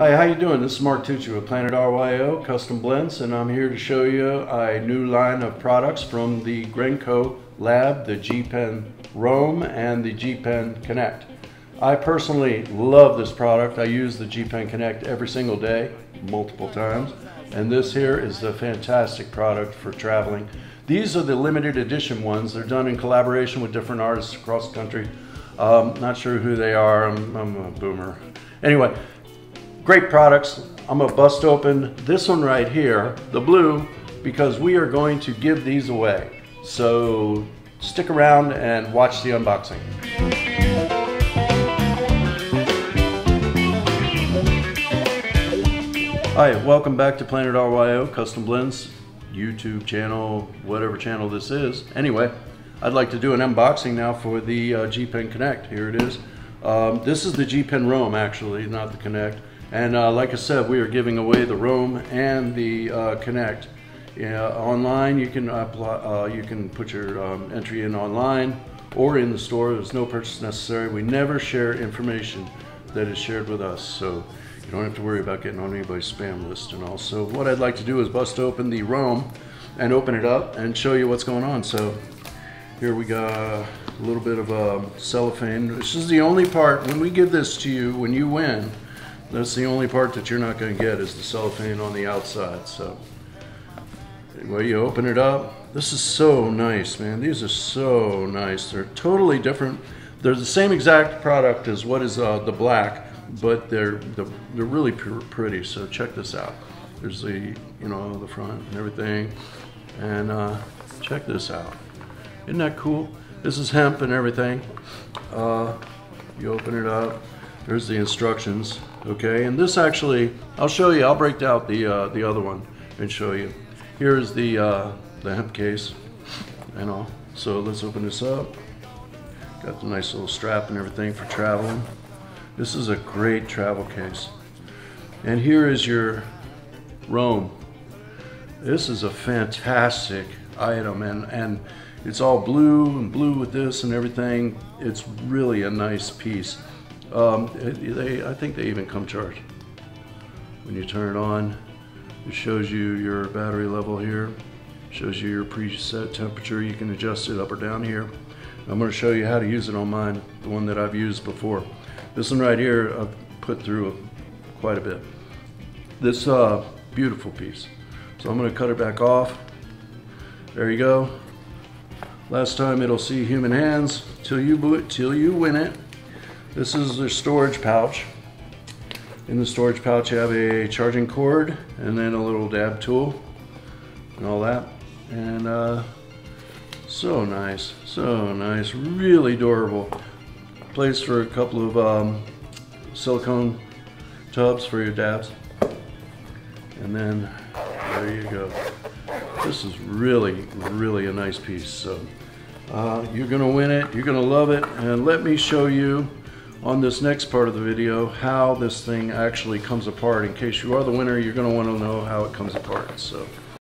Hi, how you doing? This is Mark Tucci with Planet R.Y.O Custom Blends, and I'm here to show you a new line of products from the Grenco lab, the G-Pen Roam and the G-Pen Connect. I personally love this product. I use the G-Pen Connect every single day, multiple times, and this here is the fantastic product for traveling. These are the limited edition ones. They're done in collaboration with different artists across the country. Not sure who they are. I'm a boomer. Anyway, great products. I'm gonna bust open this one right here, the blue, because we are going to give these away. So stick around and watch the unboxing. Hi, welcome back to Planet R.Y.O Custom Blends YouTube channel, whatever channel this is. Anyway, I'd like to do an unboxing now for the G-Pen Connect. Here it is. This is the G-Pen Roam, actually, not the Connect. And like I said, we are giving away the Roam and the Connect. Online, you can apply, you can put your entry in online or in the store. There's no purchase necessary. We never share information that is shared with us, so you don't have to worry about getting on anybody's spam list and all. So what I'd like to do is bust open the Roam and open it up and show you what's going on. So here we got a little bit of cellophane. This is the only part, when we give this to you, when you win, that's the only part that you're not going to get is the cellophane on the outside. So anyway, you open it up. This is so nice, man. These are so nice. They're totally different. They're the same exact product as what is the black, but they're really pretty. So check this out. There's the, the front and everything, and check this out. Isn't that cool? This is hemp and everything. You open it up. There's the instructions. Okay, and this actually, I'll show you. I'll break out the other one and show you. Here's the hemp case and all. So let's open this up. Got the nice little strap and everything for traveling. This is a great travel case. And here is your Roam. This is a fantastic item, and it's all blue and blue with this and everything. It's really a nice piece. I think they even come charged. When you turn it on, it shows you your battery level here, shows you your preset temperature. You can adjust it up or down here. I'm going to show you how to use it on mine, the one that I've used before. This one right here I've put through quite a bit. This beautiful piece. So I'm going to cut it back off. There you go. Last time it'll see human hands till you win it. This is the storage pouch. In the storage pouch you have a charging cord and then a little dab tool and all that. And so nice, really durable. Place for a couple of silicone tubs for your dabs. And then there you go. This is really a nice piece. So you're gonna win it, you're gonna love it, and let me show you on this next part of the video how this thing actually comes apart. In case you are the winner, you're going to want to know how it comes apart. So